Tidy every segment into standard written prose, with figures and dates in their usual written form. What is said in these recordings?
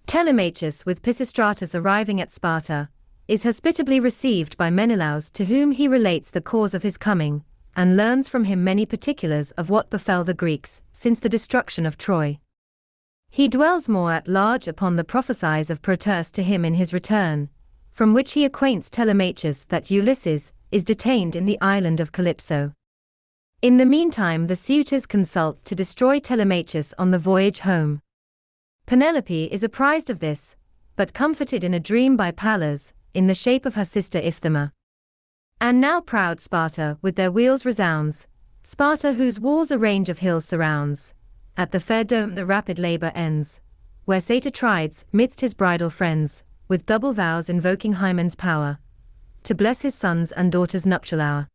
Telemachus, with Pisistratus arriving at Sparta, is hospitably received by Menelaus, to whom he relates the cause of his coming, and learns from him many particulars of what befell the Greeks since the destruction of Troy. He dwells more at large upon the prophecies of Proteus to him in his return, from which he acquaints Telemachus that Ulysses is detained in the island of Calypso. In the meantime the suitors consult to destroy Telemachus on the voyage home. Penelope is apprised of this, but comforted in a dream by Pallas, in the shape of her sister Iphthyma. And now proud Sparta with their wheels resounds, Sparta whose walls a range of hills surrounds. At the fair dome the rapid labor ends, where sate Atrides midst his bridal friends, with double vows invoking Hymen's power, to bless his sons and daughters' nuptial hour.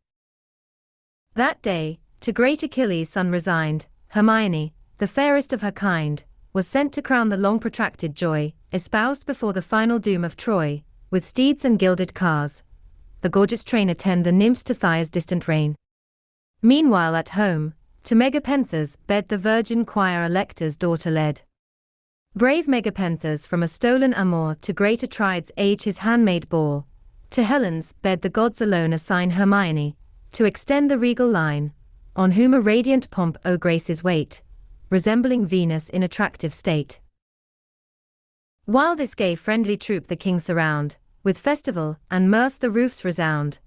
That day, to great Achilles' son resigned, Hermione, the fairest of her kind, was sent to crown the long-protracted joy, espoused before the final doom of Troy, with steeds and gilded cars. The gorgeous train attend the nymphs to Thyia's distant reign. Meanwhile at home, to Megapenthus' bed the virgin choir Alecta's daughter led. Brave Megapenthus from a stolen amour to great Atrides' age his handmaid bore. To Helen's bed the gods alone assign Hermione, to extend the regal line, on whom a radiant pomp o' graces wait, resembling Venus in attractive state. While this gay friendly troop the king surround, with festival and mirth the roofs resound,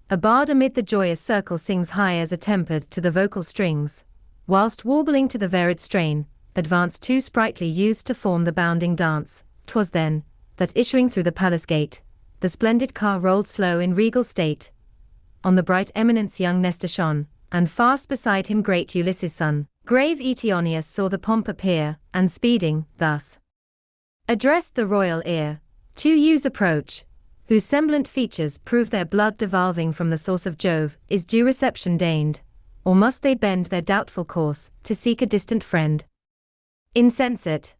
a bard amid the joyous circle sings high as attempered to the vocal strings, whilst warbling to the varied strain, advance two sprightly youths to form the bounding dance. 'Twas then, that issuing through the palace gate, the splendid car rolled slow in regal state. On the bright eminence young Nestor shone, and fast beside him great Ulysses' son. Grave Eteoneus saw the pomp appear, and speeding, thus addressed the royal ear. Two youths approach, whose semblant features prove their blood devolving from the source of Jove. Is due reception deigned, or must they bend their doubtful course, to seek a distant friend? Insensate.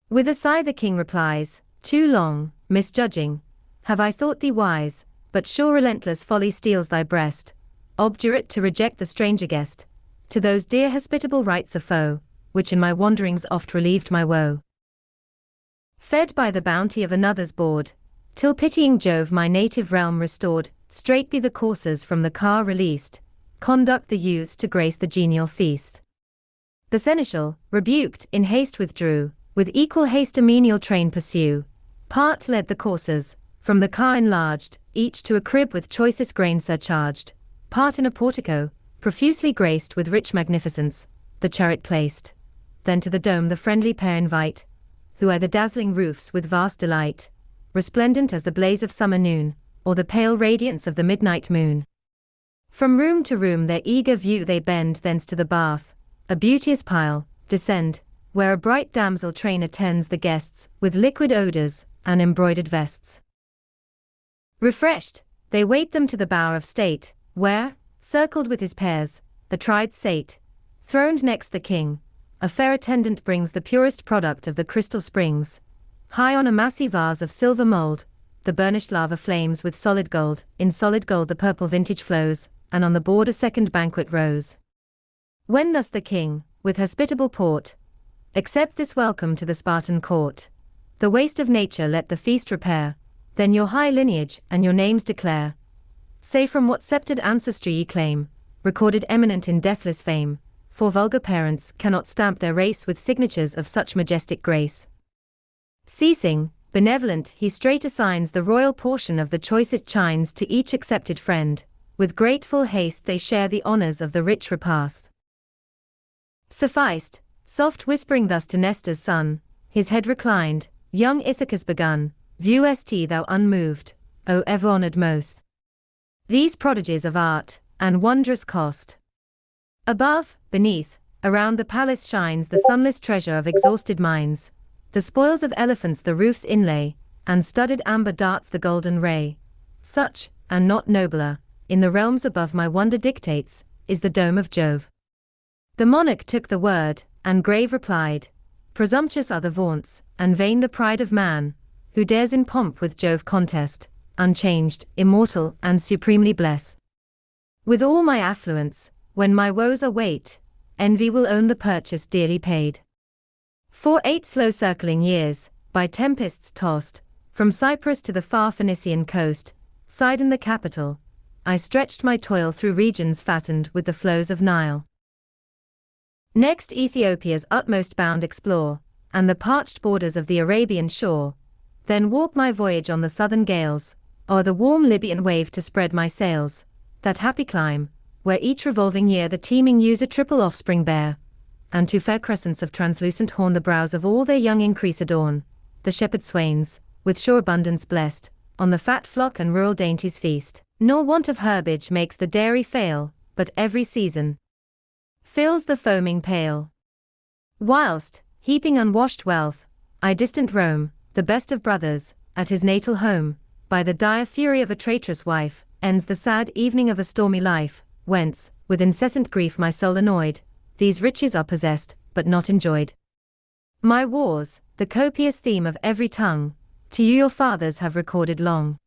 With a sigh the king replies, too long, misjudging, have I thought thee wise, but sure relentless folly steels thy breast, obdurate to reject the stranger guest, to those dear hospitable rites a foe, which in my wanderings oft relieved my woe. Fed by the bounty of another's board, till pitying Jove my native realm restored, straight be the coursers from the car released, conduct the youths to grace the genial feast. The seneschal, rebuked, in haste withdrew, with equal haste a menial train pursue. Part led the coursers, from the car enlarged, each to a crib with choicest grain surcharged. Part in a portico, profusely graced with rich magnificence, the chariot placed. Then to the dome the friendly pair invite, who eye the dazzling roofs with vast delight, resplendent as the blaze of summer noon, or the pale radiance of the midnight moon. From room to room their eager view they bend, thence to the bath, a beauteous pile, descend, where a bright damsel train attends the guests, with liquid odors, and embroidered vests. Refreshed, they wait them to the bower of state, where, circled with his pairs, Atrides sate. Throned next the king, a fair attendant brings the purest product of the crystal springs. High on a massy vase of silver mold, the burnished lava flames with solid gold. In solid gold the purple vintage flows, and on the board a second banquet rose. When thus the king, with hospitable port, accept this welcome to the Spartan court, the waste of nature let the feast repair, then your high lineage and your names declare. Say from what sceptred ancestry ye claim, recorded eminent in deathless fame, for vulgar parents cannot stamp their race with signatures of such majestic grace. Ceasing, benevolent, he straight assigns the royal portion of the choicest chines to each accepted friend. With grateful haste they share the honors of the rich repast. Sufficed, soft whispering thus to Nestor's son, his head reclined, young Ithacus begun, view st thou unmoved, O ever-honored most, these prodigies of art, and wondrous cost. Above, beneath, around the palace shines the sunless treasure of exhausted minds, the spoils of elephants the roof's inlay, and studded amber darts the golden ray. Such, and not nobler, in the realms above my wonder dictates, is the dome of Jove. The monarch took the word, and grave replied, presumptuous are the vaunts, and vain the pride of man, who dares in pomp with Jove contest, unchanged, immortal, and supremely bless. With all my affluence, when my woes are weight, envy will own the purchase dearly paid. For 8 slow circling years, by tempests tossed, from Cyprus to the far Phoenician coast, Sidon the capital, I stretched my toil through regions fattened with the flows of Nile. Next Ethiopia's utmost bound explore, and the parched borders of the Arabian shore, then warp my voyage on the southern gales, o'er the warm Libyan wave to spread my sails, that happy clime, where each revolving year the teeming ewes a triple offspring bear, and two fair crescents of translucent horn the brows of all their young increase adorn, the shepherd swains, with sure abundance blessed, on the fat flock and rural dainties feast, nor want of herbage makes the dairy fail, but every season fills the foaming pail. Whilst, heaping unwashed wealth, I distant roam, the best of brothers, at his natal home, by the dire fury of a traitorous wife, ends the sad evening of a stormy life, whence, with incessant grief my soul annoyed, these riches are possessed, but not enjoyed. My wars, the copious theme of every tongue, to you your fathers have recorded long.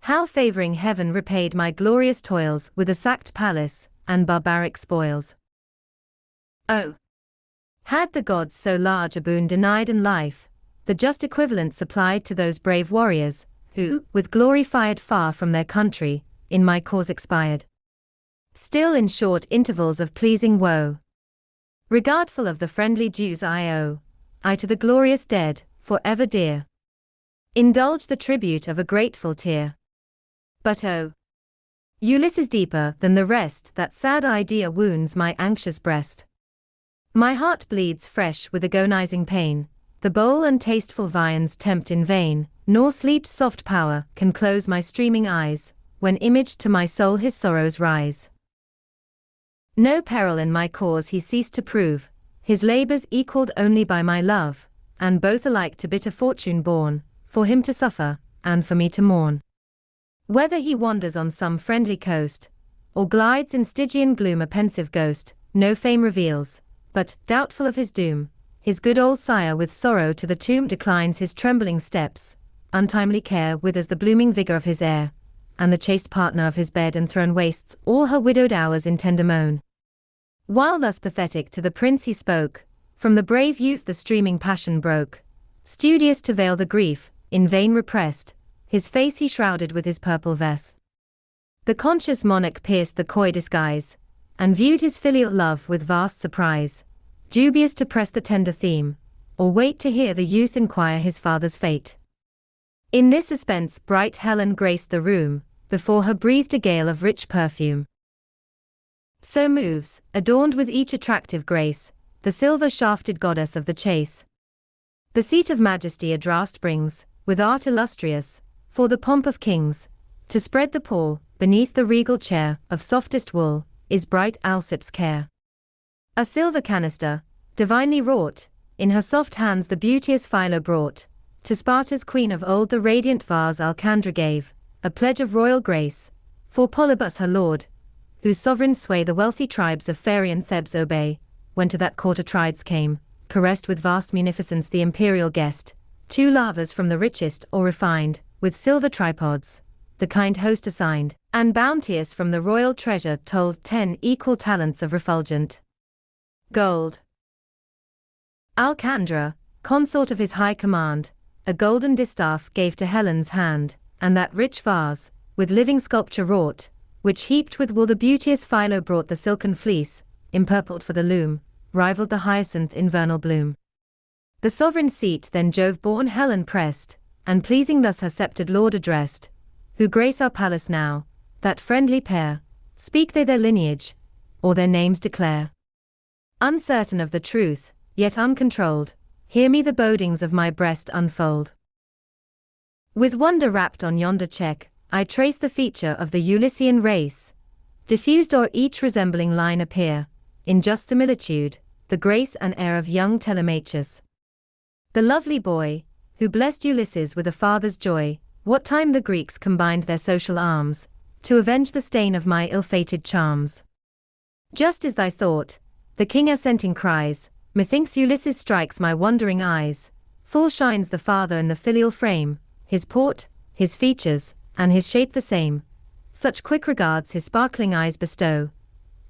How favouring heaven repaid my glorious toils with a sacked palace, and barbaric spoils. Oh! Had the gods so large a boon denied in life, the just equivalent supplied to those brave warriors, who, with glory fired far from their country, in my cause expired. Still in short intervals of pleasing woe, regardful of the friendly dues I owe, I to the glorious dead, for ever dear, indulge the tribute of a grateful tear. But oh! Ulysses, deeper than the rest that sad idea wounds my anxious breast. My heart bleeds fresh with agonizing pain, the bowl and tasteful viands tempt in vain, nor sleep's soft power can close my streaming eyes, when imaged to my soul his sorrows rise. No peril in my cause he ceased to prove, his labours equalled only by my love, and both alike to bitter fortune born, for him to suffer, and for me to mourn. Whether he wanders on some friendly coast, or glides in Stygian gloom a pensive ghost, no fame reveals, but, doubtful of his doom, his good old sire with sorrow to the tomb declines his trembling steps, untimely care withers the blooming vigour of his heir, and the chaste partner of his bed and throne wastes all her widowed hours in tender moan. While thus pathetic to the prince he spoke, from the brave youth the streaming passion broke, studious to veil the grief, in vain repressed, his face he shrouded with his purple vest. The conscious monarch pierced the coy disguise, and viewed his filial love with vast surprise, dubious to press the tender theme, or wait to hear the youth inquire his father's fate. In this suspense bright Helen graced the room, before her breathed a gale of rich perfume. So moves, adorned with each attractive grace, the silver-shafted goddess of the chase. The seat of majesty a draught brings, with art illustrious, for the pomp of kings, to spread the pall, beneath the regal chair, of softest wool, is bright Alcip's care. A silver canister, divinely wrought, in her soft hands the beauteous Philo brought, to Sparta's queen of old the radiant vase Alcandra gave, a pledge of royal grace, for Polybus her lord, whose sovereign sway the wealthy tribes of Pharian Thebes obey, when to that court Atrides came, caressed with vast munificence the imperial guest, 2 lavas from the richest or refined, with silver tripods, the kind host assigned, and bounteous from the royal treasure told 10 equal talents of refulgent gold. Alcandra, consort of his high command, a golden distaff gave to Helen's hand, and that rich vase, with living sculpture wrought, which heaped with wool the beauteous Philo brought the silken fleece, empurpled for the loom, rivaled the hyacinth in vernal bloom. The sovereign seat then Jove-born Helen pressed, and pleasing thus her sceptred lord addressed, who grace our palace now, that friendly pair, speak they their lineage, or their names declare. Uncertain of the truth, yet uncontrolled, hear me the bodings of my breast unfold. With wonder wrapped on yonder check, I trace the feature of the Ulyssian race, diffused o'er each resembling line appear, in just similitude, the grace and air of young Telemachus. The lovely boy, who blessed Ulysses with a father's joy, what time the Greeks combined their social arms, to avenge the stain of my ill-fated charms. Just as thy thought, the king assenting cries, methinks Ulysses strikes my wondering eyes, full shines the father in the filial frame, his port, his features, and his shape the same, such quick regards his sparkling eyes bestow,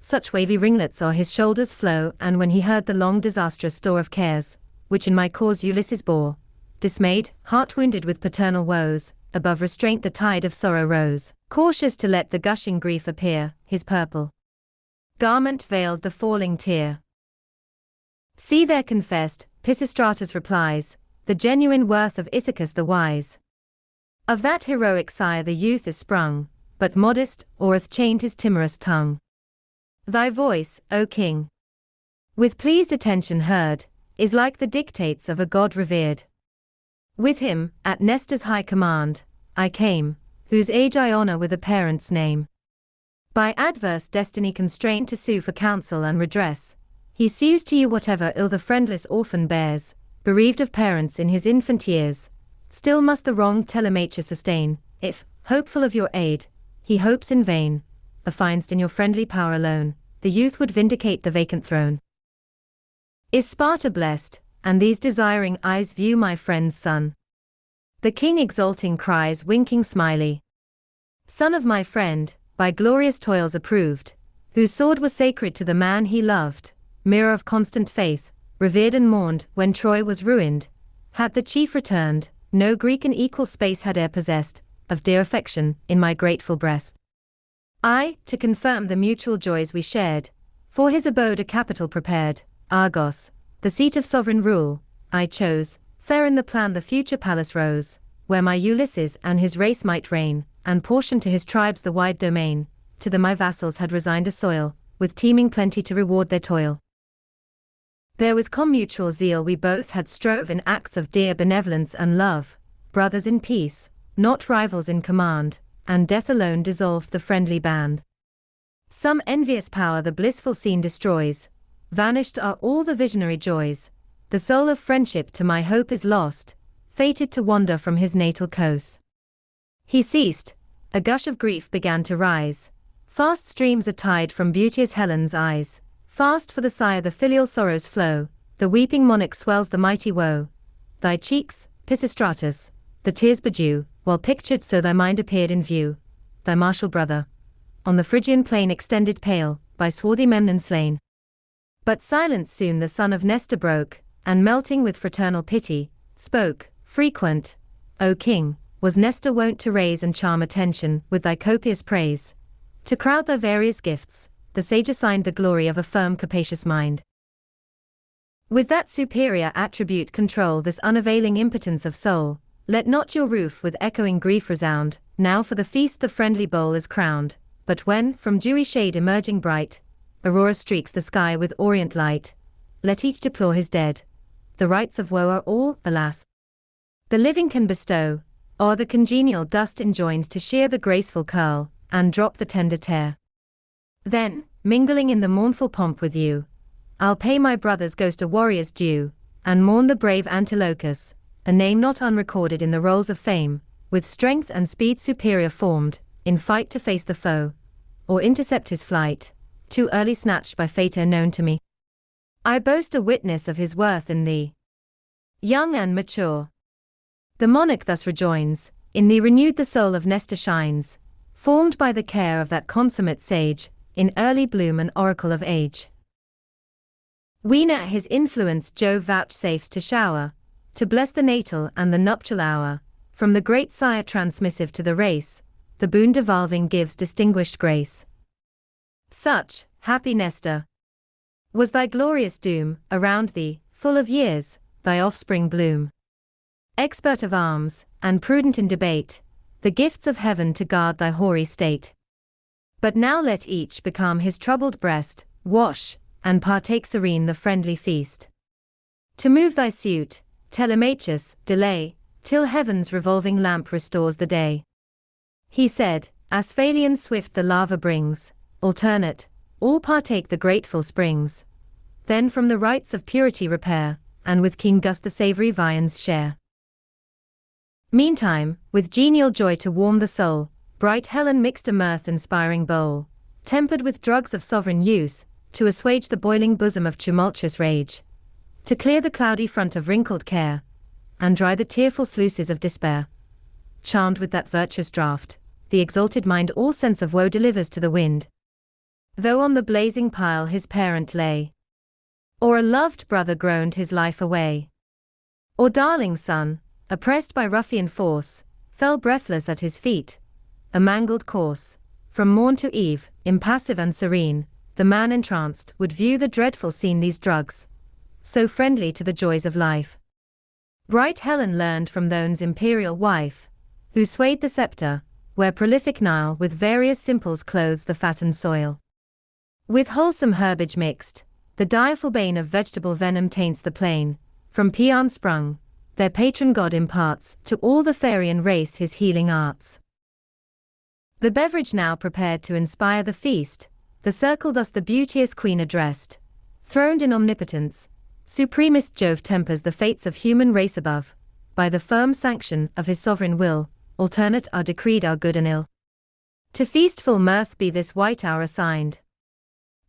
such wavy ringlets o'er his shoulders flow. And when he heard the long disastrous store of cares, which in my cause Ulysses bore, dismayed, heart-wounded with paternal woes, above restraint the tide of sorrow rose, cautious to let the gushing grief appear, his purple garment veiled the falling tear. See there confessed, Pisistratus replies, the genuine worth of Ithacus the wise. Of that heroic sire the youth is sprung, but modest, or hath chained his timorous tongue. Thy voice, O king, with pleased attention heard, is like the dictates of a god revered. With him, at Nestor's high command, I came, whose age I honor with a parent's name. By adverse destiny constrained to sue for counsel and redress, he sues to you whatever ill the friendless orphan bears, bereaved of parents in his infant years. Still must the wronged Telemachus sustain, if, hopeful of your aid, he hopes in vain, affianced in your friendly power alone, the youth would vindicate the vacant throne. Is Sparta blessed, and these desiring eyes view my friend's son? The king exulting cries, winking smiley. Son of my friend, by glorious toils approved, whose sword was sacred to the man he loved, mirror of constant faith, revered and mourned when Troy was ruined. Had the chief returned, no Greek in equal space had e'er possessed, of dear affection, in my grateful breast. I, to confirm the mutual joys we shared, for his abode a capital prepared, Argos, the seat of sovereign rule, I chose, fair in the plan the future palace rose, where my Ulysses and his race might reign, and portion to his tribes the wide domain, to them my vassals had resigned a soil, with teeming plenty to reward their toil. There with commutual zeal we both had strove in acts of dear benevolence and love, brothers in peace, not rivals in command, and death alone dissolved the friendly band. Some envious power the blissful scene destroys, vanished are all the visionary joys, the soul of friendship to my hope is lost, fated to wander from his natal coast. He ceased, a gush of grief began to rise, fast streams a tide from beauteous Helen's eyes, fast for the sire the filial sorrows flow, the weeping monarch swells the mighty woe. Thy cheeks, Pisistratus, the tears bedew, while pictured so thy mind appeared in view, thy martial brother, on the Phrygian plain extended pale, by swarthy Memnon slain. But silence soon the son of Nestor broke, and melting with fraternal pity, spoke, frequent, O king, was Nestor wont to raise and charm attention with thy copious praise? To crowd thy various gifts, the sage assigned the glory of a firm capacious mind. With that superior attribute control this unavailing impotence of soul, let not your roof with echoing grief resound, now for the feast the friendly bowl is crowned, but when, from dewy shade emerging bright, Aurora streaks the sky with orient light, let each deplore his dead. The rites of woe are all, alas, the living can bestow, or the congenial dust enjoined to shear the graceful curl, and drop the tender tear. Then, mingling in the mournful pomp with you, I'll pay my brother's ghost a warrior's due, and mourn the brave Antilochus, a name not unrecorded in the rolls of fame, with strength and speed superior formed, in fight to face the foe, or intercept his flight, too early snatched by fate unknown to me. I boast a witness of his worth in thee, young and mature. The monarch thus rejoins, in thee renewed the soul of Nestor shines, formed by the care of that consummate sage, in early bloom an oracle of age. Weena his influence Jove vouchsafes to shower, to bless the natal and the nuptial hour, from the great sire transmissive to the race, the boon devolving gives distinguished grace. Such, happy Nestor, was thy glorious doom, around thee, full of years, thy offspring bloom. Expert of arms, and prudent in debate, the gifts of heaven to guard thy hoary state. But now let each becalm his troubled breast, wash, and partake serene the friendly feast. To move thy suit, Telemachus, delay, till heaven's revolving lamp restores the day. He said, Asphalion swift the lava brings, alternate, all partake the grateful springs. Then from the rites of purity repair, and with King Gus the savory viands share. Meantime, with genial joy to warm the soul, bright Helen mixed a mirth-inspiring bowl, tempered with drugs of sovereign use, to assuage the boiling bosom of tumultuous rage, to clear the cloudy front of wrinkled care, and dry the tearful sluices of despair. Charmed with that virtuous draught, the exalted mind all sense of woe delivers to the wind. Though on the blazing pile his parent lay, or a loved brother groaned his life away, or darling son, oppressed by ruffian force, fell breathless at his feet. A mangled corse. From morn to eve, impassive and serene, the man entranced would view the dreadful scene. These drugs, so friendly to the joys of life. Bright Helen learned from Thone's imperial wife, who swayed the scepter, where prolific Nile with various simples clothes the fattened soil. With wholesome herbage mixed, the direful bane of vegetable venom taints the plain. From Paean sprung, their patron god imparts to all the Pharian race his healing arts. The beverage now prepared to inspire the feast, the circle thus the beauteous queen addressed. Throned in omnipotence, supremest Jove tempers the fates of human race above. By the firm sanction of his sovereign will, alternate are decreed our good and ill. To feastful mirth be this white hour assigned,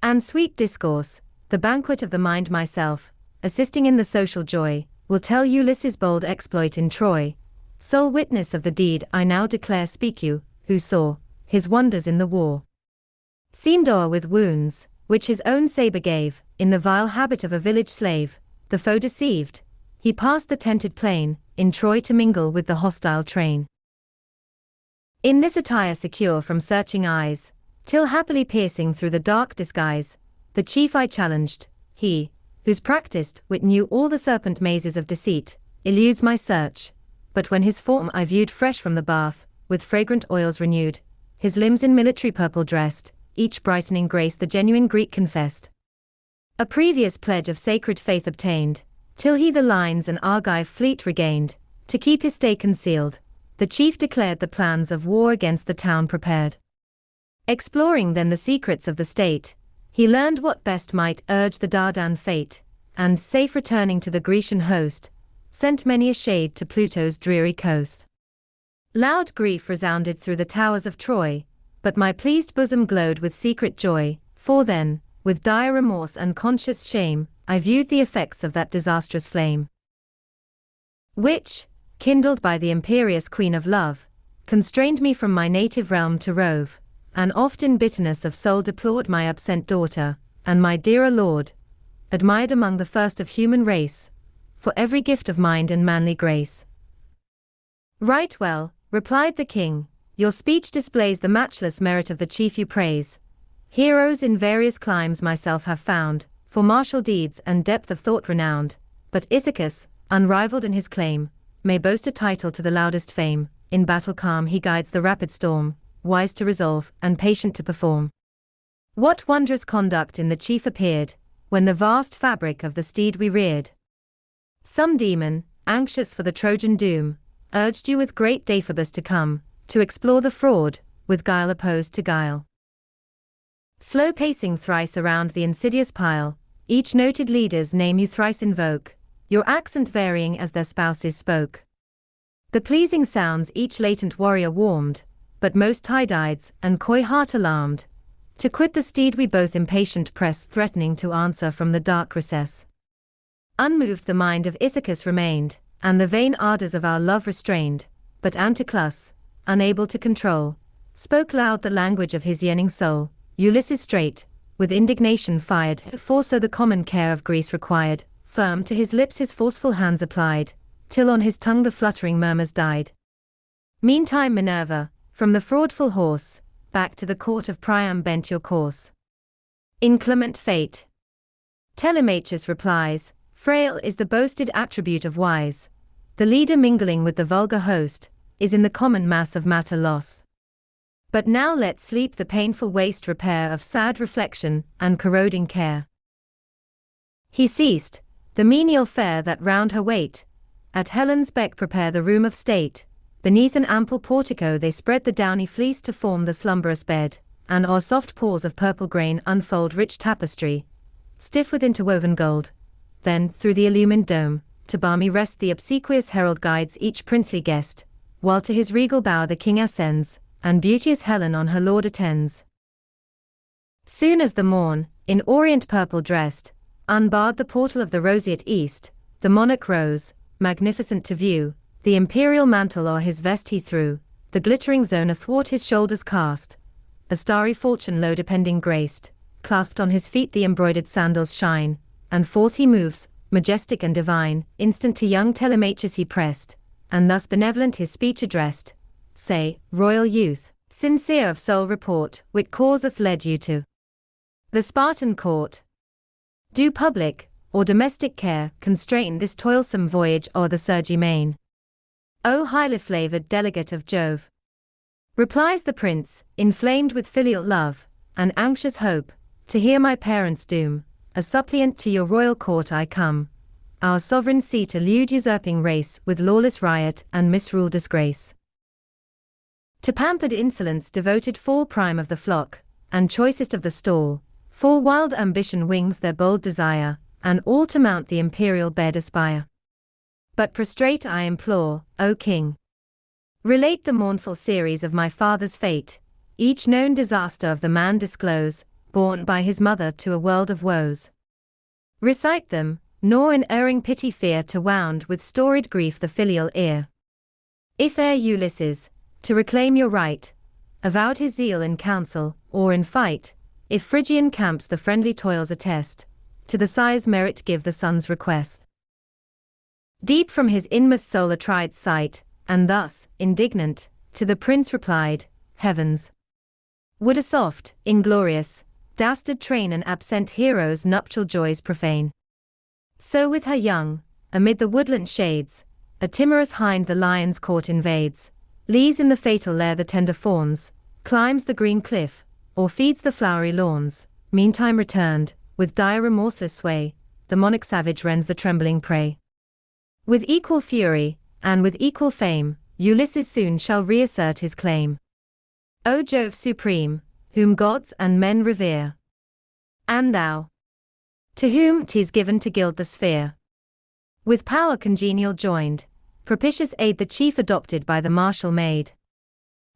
and sweet discourse, the banquet of the mind. Myself, assisting in the social joy, will tell Ulysses' bold exploit in Troy. Sole witness of the deed I now declare speak you, who saw his wonders in the war. Seemed o'er with wounds, which his own sabre gave, in the vile habit of a village slave, the foe deceived, he passed the tented plain, in Troy to mingle with the hostile train. In this attire secure from searching eyes, till happily piercing through the dark disguise, the chief I challenged, he, whose practiced wit knew all the serpent mazes of deceit, eludes my search. But when his form I viewed fresh from the bath, with fragrant oils renewed, his limbs in military purple dressed, each brightening grace the genuine Greek confessed. A previous pledge of sacred faith obtained, till he the lines and Argive fleet regained. To keep his stay concealed, the chief declared the plans of war against the town prepared. Exploring then the secrets of the state, he learned what best might urge the Dardan fate, and, safe returning to the Grecian host, sent many a shade to Pluto's dreary coast. Loud grief resounded through the towers of Troy, but my pleased bosom glowed with secret joy, for then, with dire remorse and conscious shame, I viewed the effects of that disastrous flame, which, kindled by the imperious queen of love, constrained me from my native realm to rove, and oft in bitterness of soul deplored my absent daughter, and my dearer lord, admired among the first of human race, for every gift of mind and manly grace. Right well, replied the king, your speech displays the matchless merit of the chief you praise. Heroes in various climes myself have found, for martial deeds and depth of thought renowned, but Ithacus, unrivaled in his claim, may boast a title to the loudest fame. In battle calm he guides the rapid storm, wise to resolve and patient to perform. What wondrous conduct in the chief appeared, when the vast fabric of the steed we reared. Some demon, anxious for the Trojan doom, urged you with great Deiphobus to come, to explore the fraud, with guile opposed to guile. Slow pacing thrice around the insidious pile, each noted leader's name you thrice invoke, your accent varying as their spouses spoke. The pleasing sounds each latent warrior warmed, but most tie-dyeds and coy heart alarmed. To quit the steed we both impatient press, threatening to answer from the dark recess. Unmoved the mind of Ithacus remained, and the vain ardors of our love restrained, but Anticlus, unable to control, spoke loud the language of his yearning soul. Ulysses straight, with indignation fired, for so the common care of Greece required, firm to his lips his forceful hands applied, till on his tongue the fluttering murmurs died. Meantime Minerva, from the fraudful horse, back to the court of Priam bent your course. Inclement fate. Telemachus replies, frail is the boasted attribute of wise. The leader mingling with the vulgar host, is in the common mass of matter loss. But now let sleep the painful waste repair of sad reflection and corroding care. He ceased, the menial fare that round her wait, at Helen's beck prepare the room of state. Beneath an ample portico they spread the downy fleece to form the slumberous bed, and o'er soft paws of purple grain unfold rich tapestry, stiff with interwoven gold. Then, through the illumined dome, to balmy rest the obsequious herald guides each princely guest, while to his regal bower the king ascends, and beauteous Helen on her lord attends. Soon as the morn, in orient purple dressed, unbarred the portal of the roseate east, the monarch rose, magnificent to view, the imperial mantle o'er his vest he threw, the glittering zone athwart his shoulders cast, a starry falchion low depending graced, clasped on his feet the embroidered sandals shine, and forth he moves, majestic and divine. Instant to young Telemachus he pressed, and thus benevolent his speech addressed. Say, royal youth, sincere of soul report, what causeth led you to the Spartan court? Do public, or domestic care, constrain this toilsome voyage o'er the surgy main? O highly flavoured delegate of Jove! Replies the prince, inflamed with filial love, and anxious hope, to hear my parents' doom, a suppliant to your royal court I come, our sovereign seat elude usurping race with lawless riot and misrule disgrace. To pampered insolence devoted full prime of the flock, and choicest of the stall, for wild ambition wings their bold desire, and all to mount the imperial bed aspire. But prostrate I implore, O king, relate the mournful series of my father's fate, each known disaster of the man disclose, born by his mother to a world of woes. Recite them, nor in erring pity fear to wound with storied grief the filial ear. If ere Ulysses, to reclaim your right, avowed his zeal in council, or in fight, if Phrygian camps the friendly toils attest, to the sire's merit give the son's request. Deep from his inmost soul a tried sight, and thus, indignant, to the prince replied, Heavens! Would a soft, inglorious, dastard train an absent hero's nuptial joys profane. So with her young, amid the woodland shades, a timorous hind the lion's court invades, leaves in the fatal lair the tender fawns, climbs the green cliff, or feeds the flowery lawns, meantime returned, with dire remorseless sway, the monarch savage rends the trembling prey. With equal fury, and with equal fame, Ulysses soon shall reassert his claim. O Jove supreme, whom gods and men revere, and thou, to whom 'tis given to gild the sphere, with power congenial joined, propitious aid the chief adopted by the martial maid.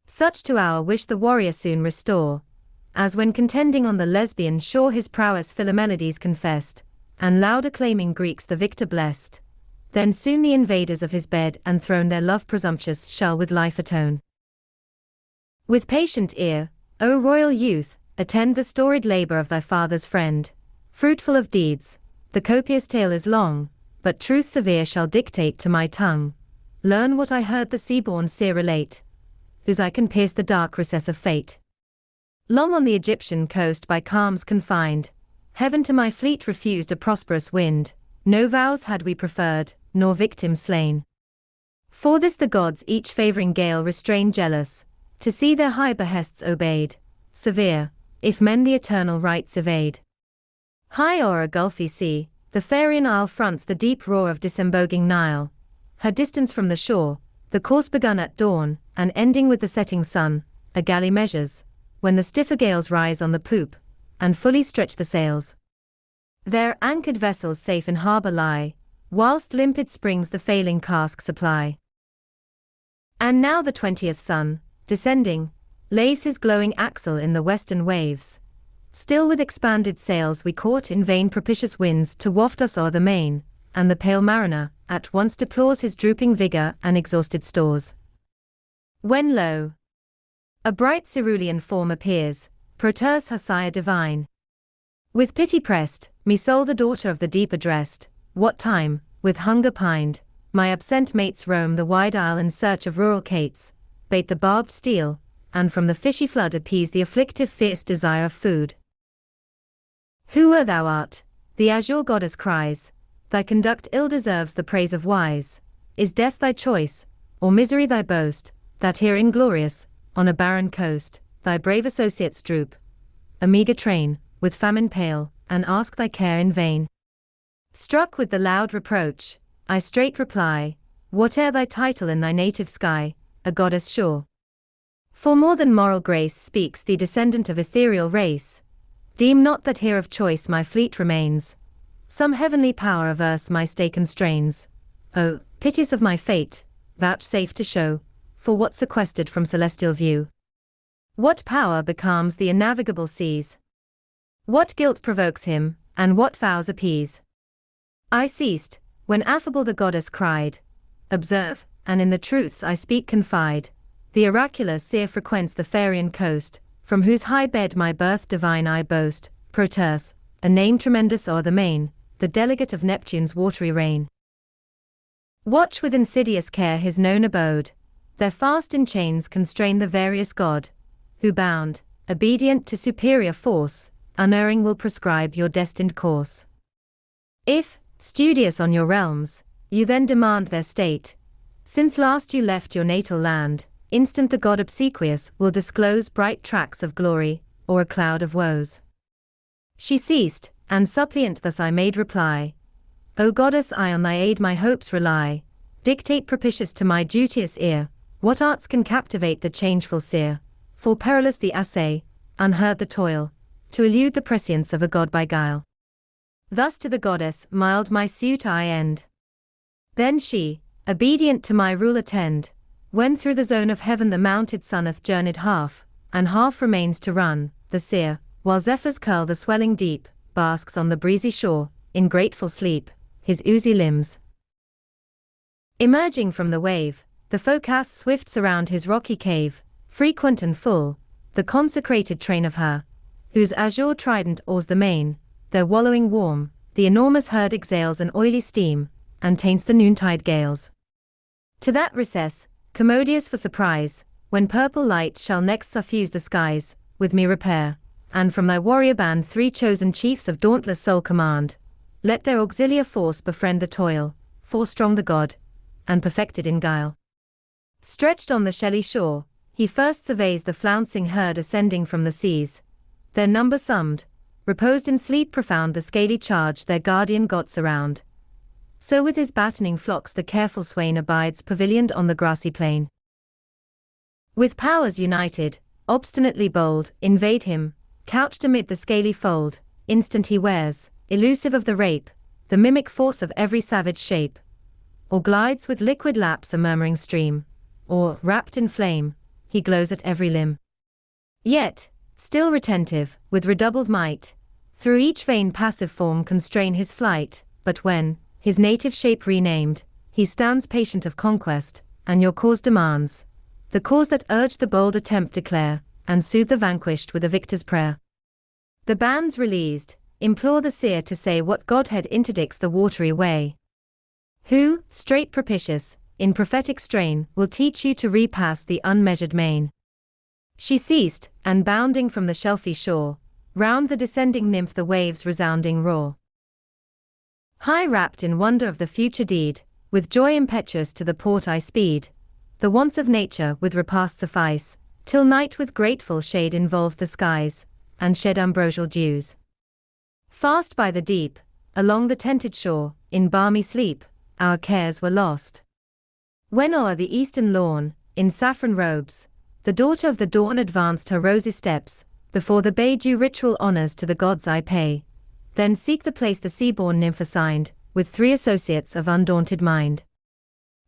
Such to our wish the warrior soon restore, as when contending on the Lesbian shore his prowess Philomelides confessed, and loud acclaiming Greeks the victor blessed. Then soon the invaders of his bed and throne their love presumptuous shall with life atone. With patient ear, O royal youth, attend the storied labour of thy father's friend, fruitful of deeds. The copious tale is long, but truth severe shall dictate to my tongue. Learn what I heard the sea-born seer relate, whose eye can pierce the dark recess of fate. Long on the Egyptian coast by calms confined, heaven to my fleet refused a prosperous wind, no vows had we preferred, nor victims slain. For this the gods each favouring gale restrain jealous, to see their high behests obeyed, severe, if men the eternal rights evade. High o'er a gulfy sea, the Pharian isle fronts the deep roar of disemboguing Nile, her distance from the shore, the course begun at dawn, and ending with the setting sun, a galley measures, when the stiffer gales rise on the poop, and fully stretch the sails. There anchored vessels safe in harbour lie, whilst limpid springs the failing cask supply. And now the 20th sun, descending, laves his glowing axle in the western waves. Still with expanded sails we court in vain propitious winds to waft us o'er the main, and the pale mariner at once deplores his drooping vigour and exhausted stores. When lo! a bright cerulean form appears, Proteus her sire divine. With pity pressed, me soul the daughter of the deep addressed, what time, with hunger pined, my absent mates roam the wide isle in search of rural cates, bait the barbed steel, and from the fishy flood appease the afflictive fierce desire of food. Whoe'er thou art, the azure goddess cries, thy conduct ill deserves the praise of wise. Is death thy choice, or misery thy boast, that here inglorious, on a barren coast, thy brave associates droop, a meagre train, with famine pale, and ask thy care in vain? Struck with the loud reproach, I straight reply, whate'er thy title in thy native sky, a goddess sure. For more than moral grace speaks thee descendant of ethereal race. Deem not that here of choice my fleet remains, some heavenly power averse my stay constrains. O, piteous of my fate, vouchsafe to show, for what sequestered from celestial view? What power becalms the innavigable seas? What guilt provokes him, and what vows appease? I ceased, when affable the goddess cried, observe, and in the truths I speak confide. The oracular seer frequents the Pharian coast, from whose high bed my birth divine I boast, Proteus, a name tremendous o'er the main, the delegate of Neptune's watery reign. Watch with insidious care his known abode. There fast in chains constrain the various god, who bound, obedient to superior force, unerring will prescribe your destined course. If, studious on your realms, you then demand their state, since last you left your natal land, instant the god obsequious will disclose bright tracks of glory, or a cloud of woes. She ceased, and suppliant thus I made reply, O goddess, I on thy aid my hopes rely, dictate propitious to my duteous ear, what arts can captivate the changeful seer, for perilous the assay, unheard the toil, to elude the prescience of a god by guile. Thus to the goddess mild my suit I end. Then she, obedient to my rule attend, when through the zone of heaven the mounted sun hath journeyed half, and half remains to run, the seer, while zephyrs curl the swelling deep, basks on the breezy shore, in grateful sleep, his oozy limbs. Emerging from the wave, the forecast swift surround his rocky cave, frequent and full, the consecrated train of her, whose azure trident oars the main, there wallowing warm, the enormous herd exhales an oily steam, and taints the noontide gales. To that recess, commodious for surprise, when purple light shall next suffuse the skies, with me repair, and from thy warrior band 3 chosen chiefs of dauntless soul command, let their auxiliar force befriend the toil, for strong the god, and perfected in guile. Stretched on the shelly shore, he first surveys the flouncing herd ascending from the seas, their number summed, reposed in sleep profound the scaly charge their guardian god surround. So with his battening flocks the careful swain abides pavilioned on the grassy plain. With powers united, obstinately bold, invade him, couched amid the scaly fold, instant he wears, elusive of the rape, the mimic force of every savage shape, or glides with liquid laps a murmuring stream, or, wrapped in flame, he glows at every limb. Yet, still retentive, with redoubled might, through each vain passive form constrain his flight, but when, his native shape renamed, he stands patient of conquest, and your cause demands, the cause that urged the bold attempt declare, and soothe the vanquished with a victor's prayer. The bands released, implore the seer to say what godhead interdicts the watery way, who, straight propitious, in prophetic strain, will teach you to repass the unmeasured main. She ceased, and bounding from the shelfy shore, round the descending nymph the waves' resounding roar. High wrapped in wonder of the future deed, with joy impetuous to the port I speed, the wants of nature with repast suffice, till night with grateful shade involved the skies, and shed ambrosial dews. Fast by the deep, along the tented shore, in balmy sleep, our cares were lost. When o'er the eastern lawn, in saffron robes, the daughter of the dawn advanced her rosy steps, before the bay due ritual honors to the gods I pay, then seek the place the sea-born nymph assigned, with 3 associates of undaunted mind.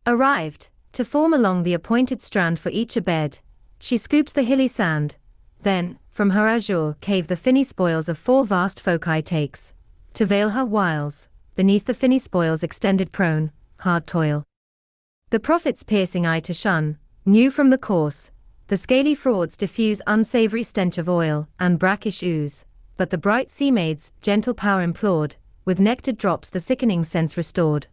Arrived, to form along the appointed strand for each a bed, she scoops the hilly sand, then, from her azure cave the finny spoils of 4 vast foci takes, to veil her wiles, beneath the finny spoils extended prone, hard toil. The prophet's piercing eye to shun, knew from the course, the scaly frauds diffuse unsavory stench of oil and brackish ooze, but the bright sea maid's gentle power implored, with nectared drops the sickening sense restored.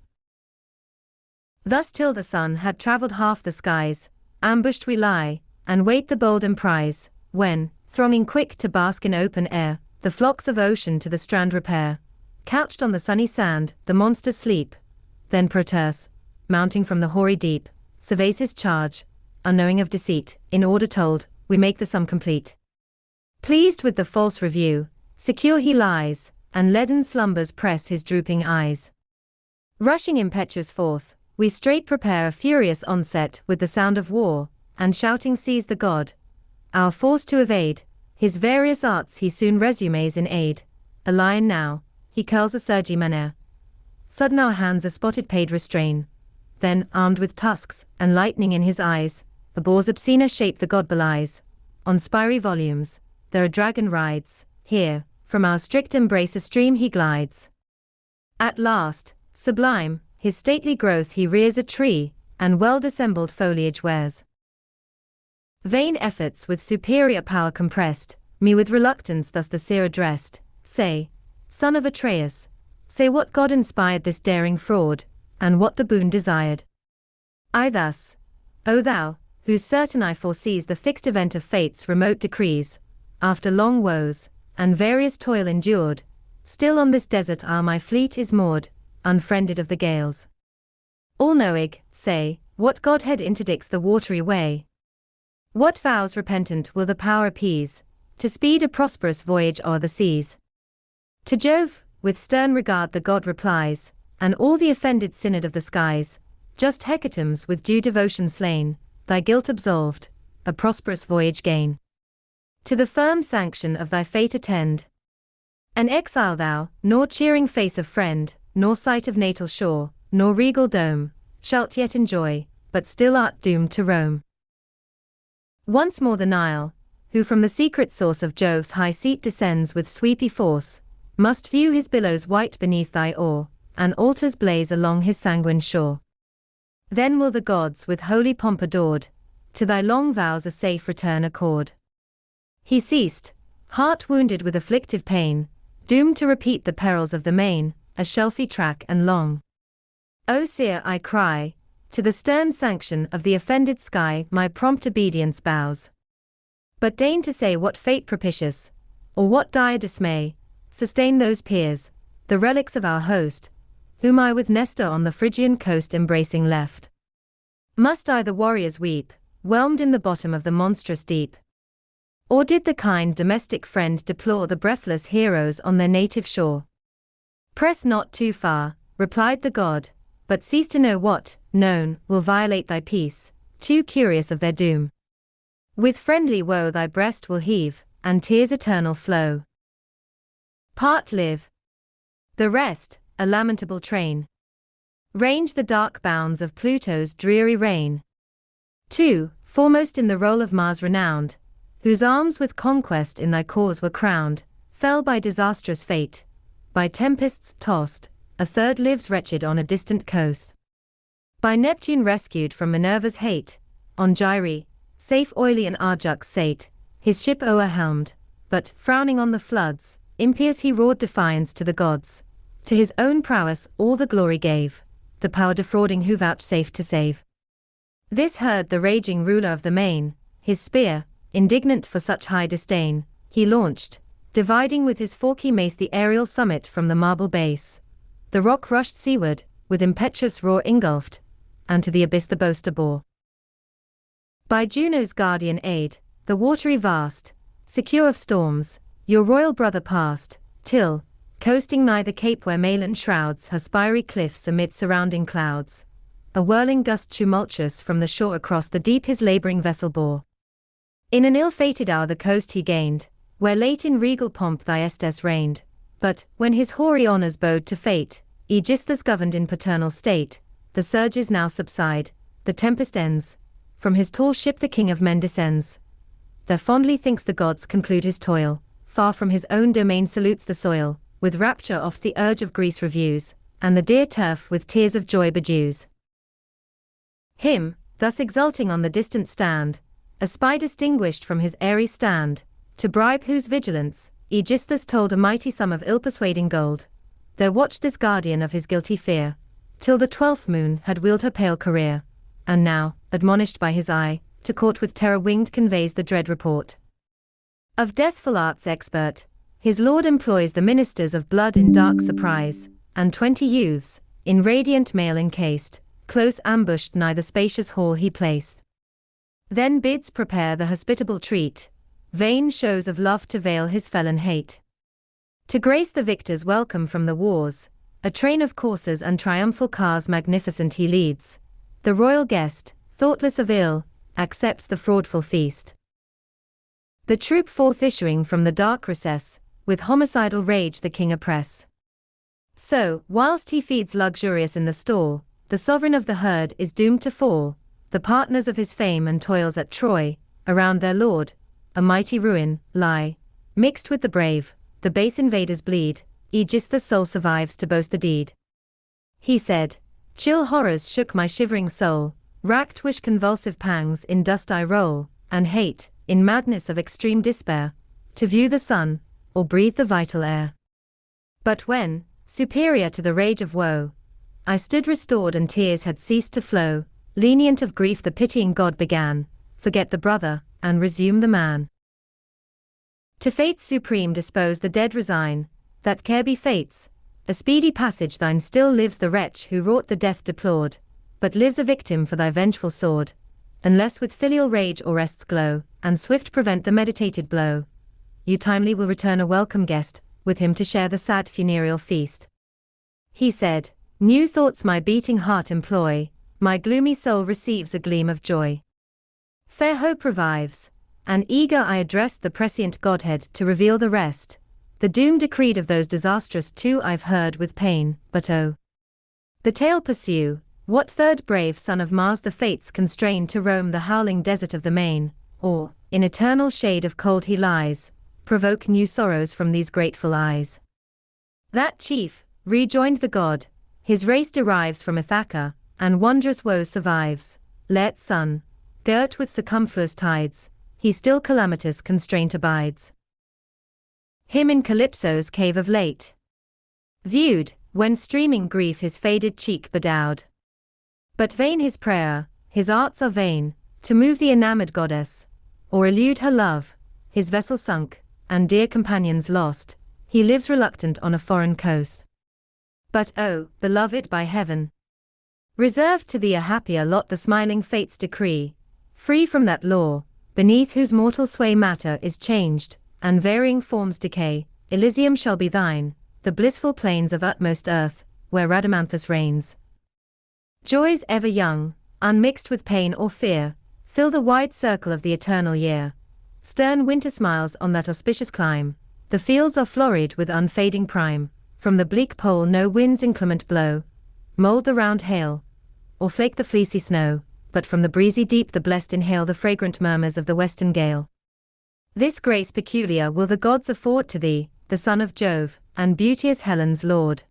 Thus till the sun had travelled half the skies, ambushed we lie, and wait the bold emprise, when, thronging quick to bask in open air, the flocks of ocean to the strand repair. Couched on the sunny sand, the monsters sleep. Then Proteus, mounting from the hoary deep, surveys his charge, unknowing of deceit, in order told, we make the sum complete. Pleased with the false review, secure he lies, and leaden slumbers press his drooping eyes. Rushing impetuous forth, we straight prepare a furious onset with the sound of war, and shouting seize the god, our force to evade, his various arts he soon resumes in aid. A lion now, he curls a surgy manner. Sudden our hands a spotted paid restrain. Then, armed with tusks, and lightning in his eyes, a boar's obscener shape the god belies. On spiry volumes, there a dragon rides, here, from our strict embrace a stream he glides. At last, sublime, his stately growth he rears a tree, and well-dissembled foliage wears. Vain efforts with superior power compressed, me with reluctance thus the seer addressed, say, son of Atreus, say what god inspired this daring fraud, and what the boon desired. I thus, O thou, whose certain eye foresees the fixed event of fate's remote decrees, after long woes, and various toil endured, still on this desert isle my fleet is moored, unfriended of the gales. All-knowing, say, what Godhead interdicts the watery way? What vows repentant will the power appease, to speed a prosperous voyage o'er the seas? To Jove, with stern regard the god replies, and all the offended synod of the skies, just hecatombs with due devotion slain, thy guilt absolved, a prosperous voyage gain. To the firm sanction of thy fate attend. An exile thou, nor cheering face of friend, nor sight of natal shore, nor regal dome, shalt yet enjoy, but still art doomed to roam. Once more the Nile, who from the secret source of Jove's high seat descends with sweepy force, must view his billows white beneath thy oar, and altars blaze along his sanguine shore. Then will the gods with holy pomp adored, to thy long vows a safe return accord. He ceased, heart wounded with afflictive pain, doomed to repeat the perils of the main, a shelfy track and long. O seer, I cry, to the stern sanction of the offended sky my prompt obedience bows. But deign to say what fate propitious, or what dire dismay, sustain those peers, the relics of our host, whom I with Nestor on the Phrygian coast embracing left. Must I the warriors weep, whelmed in the bottom of the monstrous deep? Or did the kind domestic friend deplore the breathless heroes on their native shore? Press not too far, replied the god, but cease to know what, known, will violate thy peace, too curious of their doom. With friendly woe thy breast will heave, and tears eternal flow. Part live. The rest, a lamentable train. Range the dark bounds of Pluto's dreary reign. 2. Foremost in the roll of Mars renowned, whose arms with conquest in thy cause were crowned, fell by disastrous fate, by tempests tossed, a third lives wretched on a distant coast. By Neptune rescued from Minerva's hate, on Gyre, safe Oilean Arjux sate, his ship o'er-helmed, but, frowning on the floods, impious he roared defiance to the gods, to his own prowess all the glory gave, the power defrauding who vouchsafed to save. This heard the raging ruler of the main, his spear, indignant for such high disdain, he launched, dividing with his forky mace the aerial summit from the marble base. The rock rushed seaward, with impetuous roar engulfed, and to the abyss the boaster bore. By Juno's guardian aid, the watery vast, secure of storms, your royal brother passed, till, coasting nigh the cape where Malin shrouds her spiry cliffs amid surrounding clouds, a whirling gust tumultuous from the shore across the deep his laboring vessel bore. In an ill-fated hour the coast he gained, where late in regal pomp thy Estes reigned, but, when his hoary honors bowed to fate, Aegisthus governed in paternal state, the surges now subside, the tempest ends, from his tall ship the king of men descends. There fondly thinks the gods conclude his toil, far from his own domain salutes the soil, with rapture oft the urge of Greece reviews, and the dear turf with tears of joy bedews. Him, thus exulting on the distant stand, a spy distinguished from his airy stand, to bribe whose vigilance, Aegisthus told a mighty sum of ill-persuading gold. There watched this guardian of his guilty fear, till the 12th moon had wheeled her pale career, and now, admonished by his eye, to court with terror winged conveys the dread report. Of deathful arts expert, his lord employs the ministers of blood in dark surprise, and 20 youths, in radiant mail encased, close ambushed nigh the spacious hall he placed. Then bids prepare the hospitable treat, vain shows of love to veil his felon hate. To grace the victor's welcome from the wars, a train of coursers and triumphal cars magnificent he leads. The royal guest, thoughtless of ill, accepts the fraudful feast. The troop forth issuing from the dark recess, with homicidal rage the king oppress. So, whilst he feeds luxurious in the stall, the sovereign of the herd is doomed to fall, the partners of his fame and toils at Troy, around their lord, a mighty ruin, lie, mixed with the brave, the base invaders bleed, Aegisthus' soul survives to boast the deed. He said, chill horrors shook my shivering soul, racked wish convulsive pangs in dust I roll, and hate, in madness of extreme despair, to view the sun, or breathe the vital air. But when, superior to the rage of woe, I stood restored and tears had ceased to flow, lenient of grief the pitying God began, forget the brother, and resume the man. To fate's supreme dispose the dead resign, that care be fate's, a speedy passage thine still lives the wretch who wrought the death deplored, but lives a victim for thy vengeful sword, unless with filial rage or rest's glow, and swift prevent the meditated blow, you timely will return a welcome guest, with him to share the sad funereal feast. He said, new thoughts my beating heart employ, my gloomy soul receives a gleam of joy. Fair hope revives, and eager I addressed the prescient Godhead to reveal the rest, the doom decreed of those disastrous two I've heard with pain, but oh, the tale pursue, what third brave son of Mars the fates constrain to roam the howling desert of the main, or, in eternal shade of cold he lies, provoke new sorrows from these grateful eyes. That chief, rejoined the god, his race derives from Ithaca, and wondrous woes survives, Leart's son, girt with circumfluous tides, he still calamitous constraint abides. Him in Calypso's cave of late viewed, when streaming grief his faded cheek bedowed. But vain his prayer, his arts are vain, to move the enamored goddess, or elude her love, his vessel sunk, and dear companions lost, he lives reluctant on a foreign coast. But oh, beloved by heaven, reserved to thee a happier lot the smiling fates decree, free from that law, beneath whose mortal sway matter is changed, and varying forms decay, Elysium shall be thine, the blissful plains of utmost earth, where Rhadamanthus reigns. Joys ever young, unmixed with pain or fear, fill the wide circle of the eternal year. Stern winter smiles on that auspicious clime, the fields are florid with unfading prime, from the bleak pole no winds inclement blow, mold the round hail, or flake the fleecy snow, but from the breezy deep the blessed inhale the fragrant murmurs of the western gale. This grace peculiar will the gods afford to thee, the son of Jove, and beauteous Helen's lord.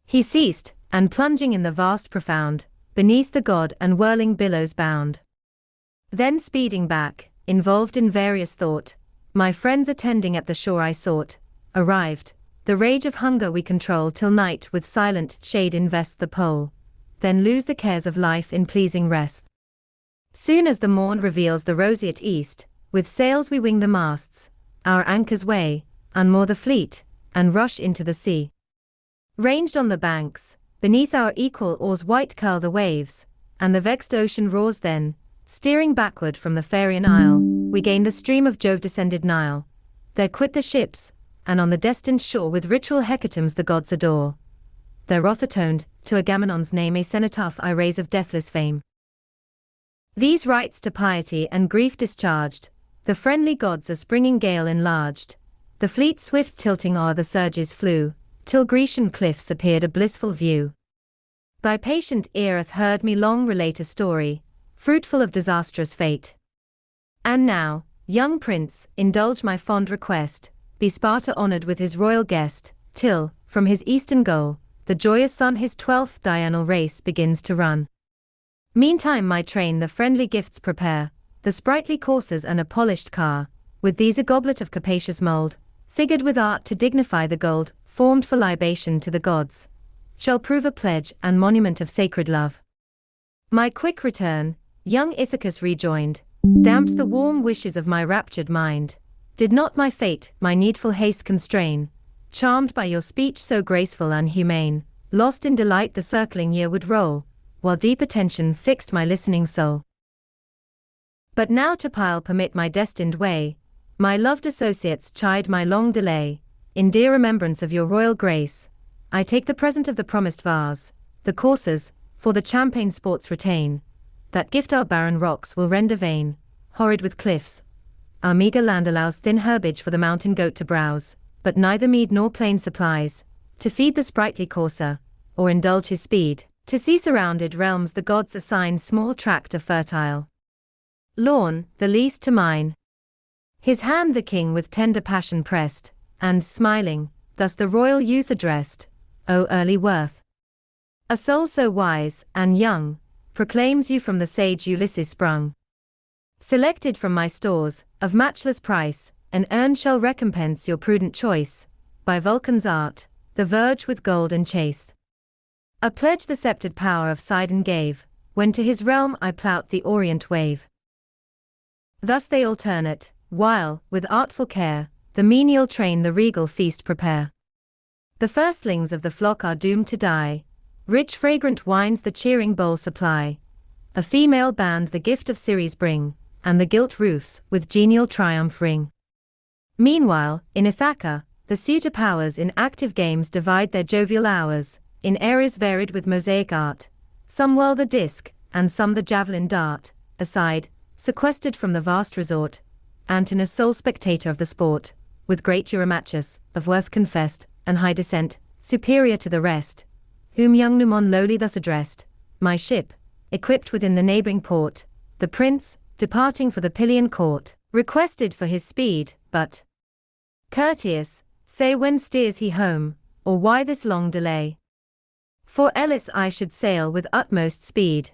He ceased, and plunging in the vast profound, beneath the god and whirling billows bound. Then speeding back, involved in various thought, my friends attending at the shore I sought, arrived, the rage of hunger we control till night with silent shade invests the pole, then lose the cares of life in pleasing rest. Soon as the morn reveals the roseate east, with sails we wing the masts, our anchors weigh, unmoor the fleet, and rush into the sea. Ranged on the banks, beneath our equal oars white curl the waves, and the vexed ocean roars then, steering backward from the Pharian isle, we gain the stream of Jove-descended Nile. There quit the ships, and on the destined shore with ritual hecatombs the gods adore. Their wrath atoned, to Agamemnon's name a cenotaph I raise of deathless fame. These rites to piety and grief discharged, the friendly gods a springing gale enlarged, the fleet swift tilting o'er the surges flew, till Grecian cliffs appeared a blissful view. Thy patient ear hath heard me long relate a story, fruitful of disastrous fate. And now, young prince, indulge my fond request, be Sparta honored with his royal guest, till, from his eastern goal, the joyous sun his 12th diurnal race begins to run. Meantime my train the friendly gifts prepare, the sprightly coursers and a polished car, with these a goblet of capacious mold, figured with art to dignify the gold, formed for libation to the gods, shall prove a pledge and monument of sacred love. My quick return, young Ithacus rejoined, damps the warm wishes of my raptured mind. Did not my fate my needful haste constrain, charmed by your speech so graceful and humane, lost in delight the circling year would roll, while deep attention fixed my listening soul. But now to pile permit my destined way, my loved associates chide my long delay, in dear remembrance of your royal grace, I take the present of the promised vase, the coursers, for the champaign sports retain, that gift our barren rocks will render vain, horrid with cliffs. Our meager land allows thin herbage for the mountain goat to browse, but neither mead nor plain supplies, to feed the sprightly courser, or indulge his speed. To sea surrounded realms the gods assign small tract of fertile lawn, the least to mine. His hand the king with tender passion pressed, and smiling, thus the royal youth addressed, O early worth! A soul so wise and young, proclaims you from the sage Ulysses sprung. Selected from my stores, of matchless price, an urn shall recompense your prudent choice, by Vulcan's art, the verge with gold enchased. A pledge the sceptred power of Sidon gave, when to his realm I ploughed the orient wave. Thus they alternate, while, with artful care, the menial train the regal feast prepare. The firstlings of the flock are doomed to die, rich fragrant wines the cheering bowl supply, a female band the gift of Ceres bring, and the gilt roofs with genial triumph ring. Meanwhile, in Ithaca, the suitor powers in active games divide their jovial hours, in areas varied with mosaic art, some whirl the disc, and some the javelin dart, aside, sequestered from the vast resort, Antinous sole spectator of the sport, with great Eurymachus, of worth confessed, and high descent, superior to the rest, whom young Numon lowly thus addressed, my ship, equipped within the neighbouring port, the prince, departing for the Pylian court, requested for his speed, but courteous, say when steers he home, or why this long delay? For Elis I should sail with utmost speed,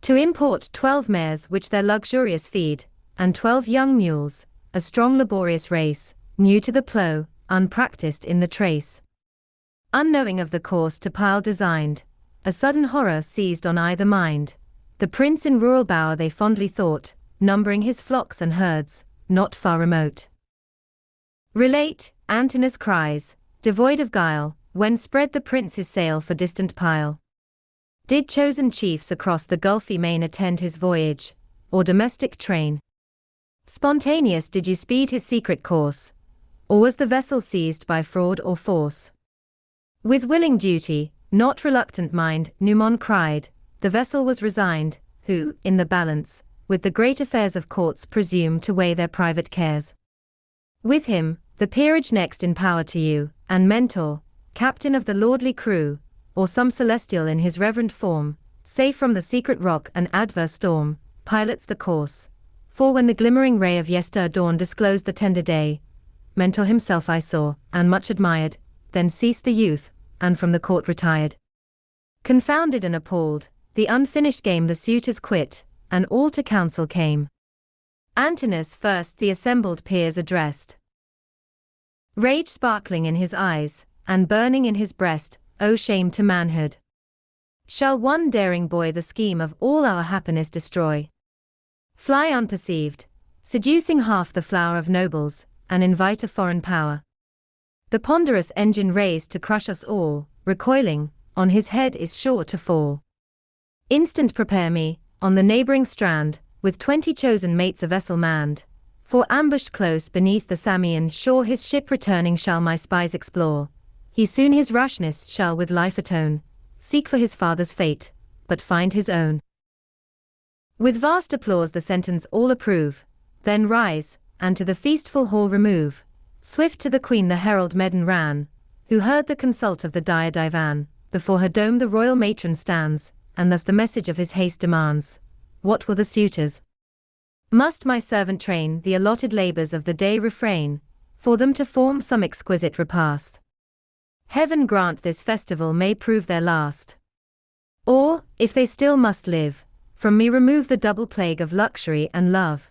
to import 12 mares which their luxurious feed, and 12 young mules, a strong laborious race, new to the plough, unpractised in the trace. Unknowing of the course to pile designed, a sudden horror seized on either mind. The prince in rural bower they fondly thought, numbering his flocks and herds, not far remote. Relate, Antinous cries, devoid of guile, when spread the prince his sail for distant pile. Did chosen chiefs across the gulfy main attend his voyage, or domestic train? Spontaneous did you speed his secret course, or was the vessel seized by fraud or force? With willing duty, not reluctant mind, Numon cried, the vessel was resigned, who, in the balance, with the great affairs of courts presume to weigh their private cares. With him, the peerage next in power to you, and mentor, captain of the lordly crew, or some celestial in his reverend form, safe from the secret rock and adverse storm, pilots the course. For when the glimmering ray of yester dawn disclosed the tender day, Mentor himself I saw, and much admired, then ceased the youth, and from the court retired. Confounded and appalled, the unfinished game the suitors quit, and all to council came. Antinous first the assembled peers addressed. Rage sparkling in his eyes, and burning in his breast, O shame to manhood! Shall one daring boy the scheme of all our happiness destroy? Fly unperceived, seducing half the flower of nobles, and invite a foreign power. The ponderous engine raised to crush us all, recoiling, on his head is sure to fall. Instant prepare me, on the neighbouring strand, with 20 chosen mates a vessel manned, for ambushed close beneath the Samian shore his ship returning shall my spies explore. He soon his rashness shall with life atone, seek for his father's fate, but find his own. With vast applause the sentence all approve, then rise, and to the feastful hall remove. Swift to the queen the herald maiden ran, who heard the consult of the dire divan. Before her dome the royal matron stands, and thus the message of his haste demands. What will the suitors? Must my servant train the allotted labours of the day refrain, for them to form some exquisite repast? Heaven grant this festival may prove their last. Or, if they still must live, from me remove the double plague of luxury and love.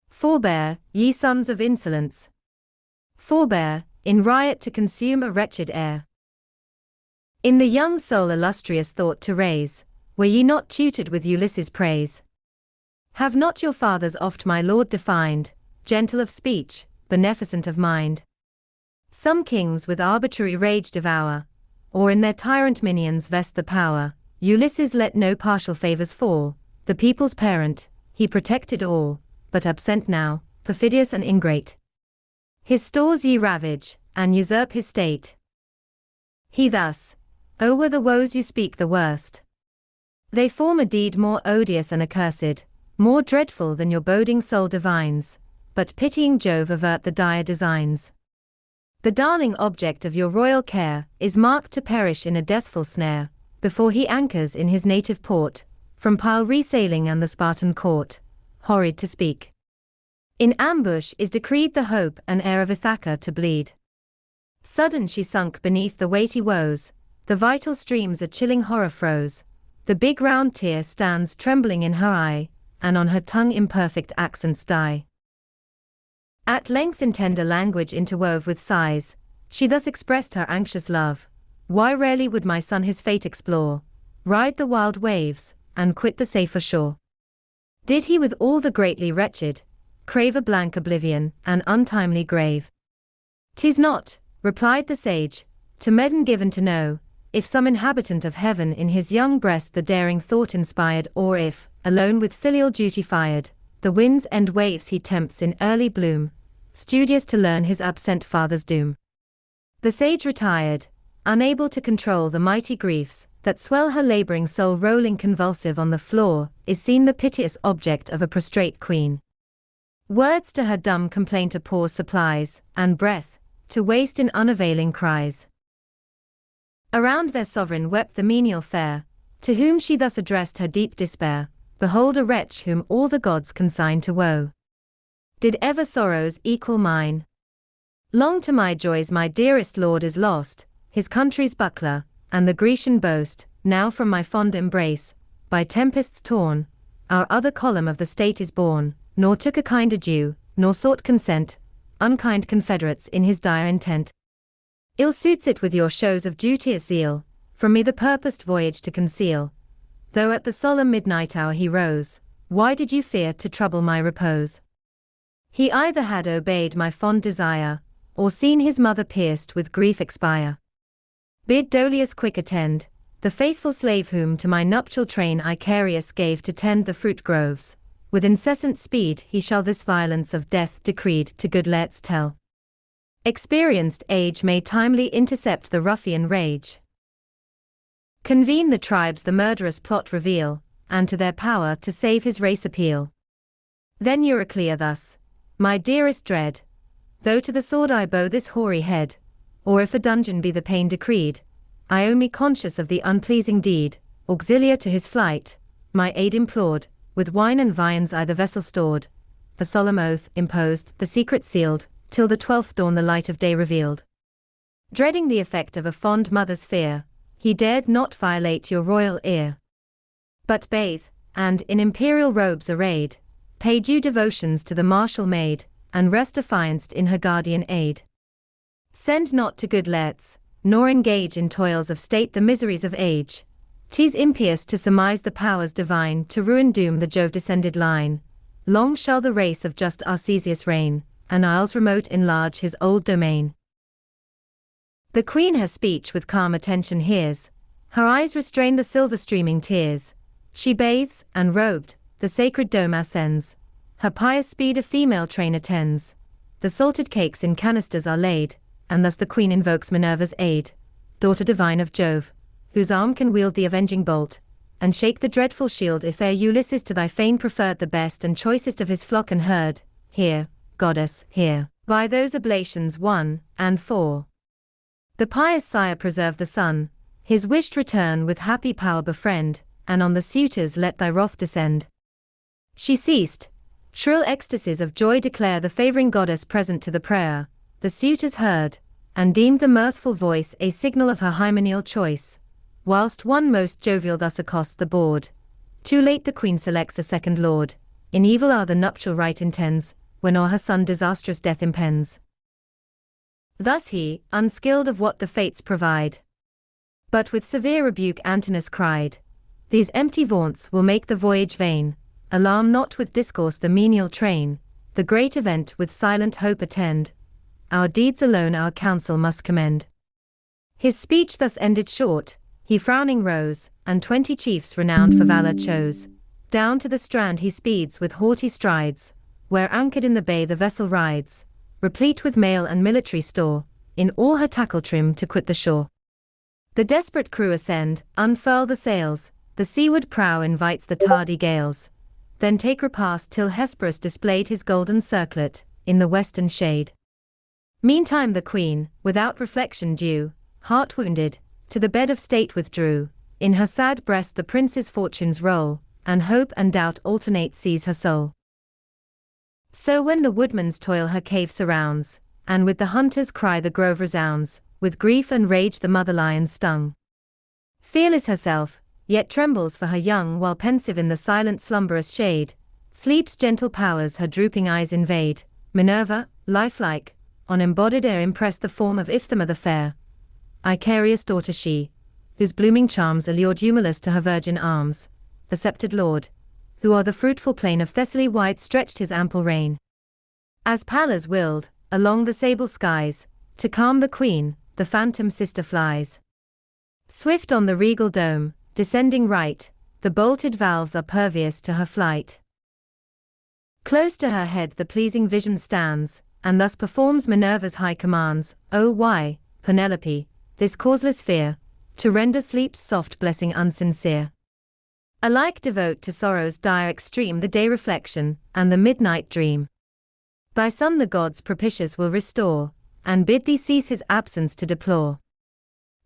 Forbear, ye sons of insolence. Forbear, in riot to consume a wretched heir. In the young soul illustrious thought to raise, were ye not tutored with Ulysses' praise? Have not your fathers oft my lord defined, gentle of speech, beneficent of mind? Some kings with arbitrary rage devour, or in their tyrant minions vest the power. Ulysses let no partial favours fall, the people's parent, he protected all, but absent now, perfidious and ingrate. His stores ye ravage, and usurp his state. He thus, O were the woes you speak the worst. They form a deed more odious and accursed, more dreadful than your boding soul divines, but pitying Jove avert the dire designs. The darling object of your royal care is marked to perish in a deathful snare, before he anchors in his native port, from pile resailing and the Spartan court, horrid to speak. In ambush is decreed the hope and heir of Ithaca to bleed. Sudden she sunk beneath the weighty woes, the vital streams a chilling horror froze, the big round tear stands trembling in her eye, and on her tongue imperfect accents die. At length in tender language interwove with sighs, she thus expressed her anxious love. Why rarely would my son his fate explore, ride the wild waves, and quit the safer shore? Did he with all the greatly wretched, crave a blank oblivion, an untimely grave? 'Tis not, replied the sage, to Medon given to know, if some inhabitant of heaven in his young breast the daring thought inspired, or if, alone with filial duty fired, the winds and waves he tempts in early bloom, studious to learn his absent father's doom. The sage retired, unable to control the mighty griefs that swell her laboring soul. Rolling convulsive on the floor is seen the piteous object of a prostrate queen. Words to her dumb complaint a pause supplies, and breath to waste in unavailing cries. Around their sovereign wept the menial fair, to whom she thus addressed her deep despair: Behold a wretch whom all the gods consign to woe. Did ever sorrows equal mine? Long to my joys my dearest lord is lost, his country's buckler, and the Grecian boast, now from my fond embrace, by tempests torn. Our other column of the state is born, nor took a kind adieu, nor sought consent, unkind confederates in his dire intent. Ill suits it with your shows of duteous zeal, from me the purposed voyage to conceal. Though at the solemn midnight hour he rose, why did you fear to trouble my repose? He either had obeyed my fond desire, or seen his mother pierced with grief expire. Bid Dolius quick attend, the faithful slave whom to my nuptial train Icarius gave to tend the fruit groves. With incessant speed he shall this violence of death decreed to good Laertes tell. Experienced age may timely intercept the ruffian rage. Convene the tribes the murderous plot reveal, and to their power to save his race appeal. Then Euryclea thus: My dearest dread, though to the sword I bow this hoary head, or if a dungeon be the pain decreed, I own me conscious of the unpleasing deed. Auxiliar to his flight, my aid implored, with wine and viands I the vessel stored, the solemn oath imposed, the secret sealed, till the 12th dawn the light of day revealed. Dreading the effect of a fond mother's fear, he dared not violate your royal ear, but bathe, and in imperial robes arrayed, pay due devotions to the martial maid, and rest affianced in her guardian aid. Send not to good Laertes, nor engage in toils of state the miseries of age. 'Tis impious to surmise the powers divine to ruin doom the Jove-descended line. Long shall the race of just Arcesius reign, and isles remote enlarge his old domain. The queen her speech with calm attention hears, her eyes restrain the silver-streaming tears. She bathes, and robed, the sacred dome ascends, her pious speed a female train attends. The salted cakes in canisters are laid, and thus the queen invokes Minerva's aid, daughter divine of Jove, whose arm can wield the avenging bolt, and shake the dreadful shield if ere Ulysses to thy fane preferred the best and choicest of his flock and herd. Hear, goddess, hear, by those oblations 1 and 4. The pious sire preserve the son, his wished return with happy power befriend, and on the suitors let thy wrath descend. She ceased. Shrill ecstasies of joy declare the favoring goddess present to the prayer. The suitors heard, and deemed the mirthful voice a signal of her hymeneal choice. Whilst one most jovial thus accosts the board, too late the queen selects a second lord. In evil hour the nuptial rite intends, when o'er her son disastrous death impends. Thus he, unskilled of what the fates provide. But with severe rebuke Antinous cried, These empty vaunts will make the voyage vain. Alarm not with discourse the menial train, the great event with silent hope attend. Our deeds alone our counsel must commend. His speech thus ended short, he frowning rose, and 20 chiefs renowned for valor chose. Down to the strand he speeds with haughty strides, where anchored in the bay the vessel rides, replete with mail and military store, in all her tackle trim to quit the shore. The desperate crew ascend, unfurl the sails, the seaward prow invites the tardy gales. Then take repast till Hesperus displayed his golden circlet, in the western shade. Meantime the queen, without reflection due, heart wounded, to the bed of state withdrew. In her sad breast the prince's fortunes roll, and hope and doubt alternate seize her soul. So when the woodman's toil her cave surrounds, and with the hunter's cry the grove resounds, with grief and rage the mother lion stung. Fearless herself, yet trembles for her young while pensive in the silent slumberous shade, sleep's gentle powers her drooping eyes invade. Minerva, lifelike, on embodied air impressed the form of Iphthyma the fair. Icarius' daughter she, whose blooming charms allured Eumelus to her virgin arms, the sceptred lord, who o'er the fruitful plain of Thessaly wide stretched his ample reign. As Pallas willed, along the sable skies, to calm the queen, the phantom sister flies. Swift on the regal dome, descending right, the bolted valves are pervious to her flight. Close to her head the pleasing vision stands, and thus performs Minerva's high commands. Oh why, Penelope, this causeless fear, to render sleep's soft blessing unsincere? Alike devote to sorrow's dire extreme the day reflection, and the midnight dream. Thy son the gods propitious will restore, and bid thee cease his absence to deplore.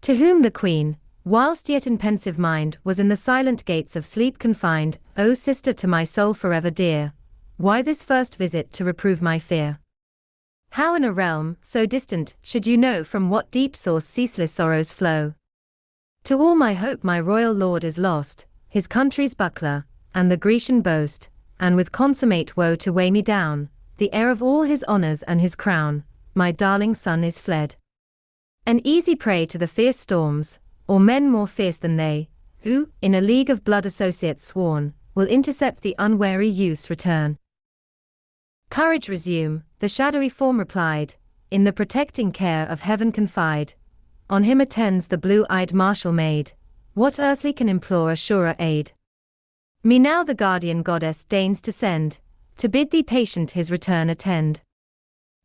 To whom the queen, whilst yet in pensive mind was in the silent gates of sleep confined, O sister to my soul forever dear, why this first visit to reprove my fear? How in a realm so distant should you know from what deep source ceaseless sorrows flow? To all my hope my royal lord is lost, his country's buckler, and the Grecian boast, and with consummate woe to weigh me down, the heir of all his honors and his crown, my darling son is fled. An easy prey to the fierce storms, or men more fierce than they, who, in a league of blood associates sworn, will intercept the unwary youth's return. Courage resume, the shadowy form replied, in the protecting care of heaven confide. On him attends the blue-eyed martial maid, what earthly can implore a surer aid? Me now the guardian goddess deigns to send, to bid thee patient his return attend.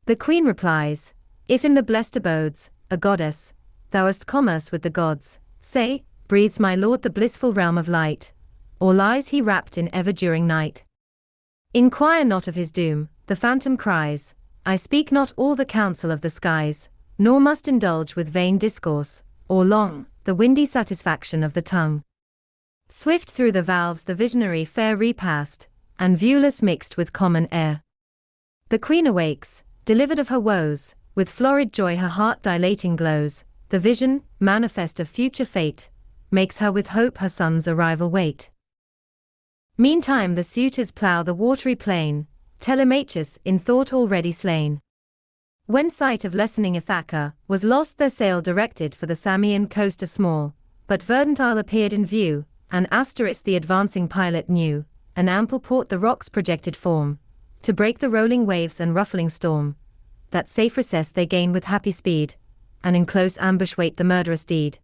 The queen replies, if in the blessed abodes, a goddess, thou hast commerce with the gods, say, breathes my lord the blissful realm of light, or lies he wrapped in ever-during night? Inquire not of his doom, the phantom cries, I speak not all the counsel of the skies, nor must indulge with vain discourse, or long, the windy satisfaction of the tongue. Swift through the valves the visionary fair repassed, and viewless mixed with common air. The queen awakes, delivered of her woes, with florid joy her heart dilating glows, the vision, manifest of future fate, makes her with hope her son's arrival wait. Meantime the suitors plough the watery plain, Telemachus in thought already slain. When sight of lessening Ithaca was lost their sail directed for the Samian coast a small, but verdant isle appeared in view, and Asteris the advancing pilot knew, an ample port the rocks projected form, to break the rolling waves and ruffling storm. That safe recess they gain with happy speed, and in close ambush wait the murderous deed.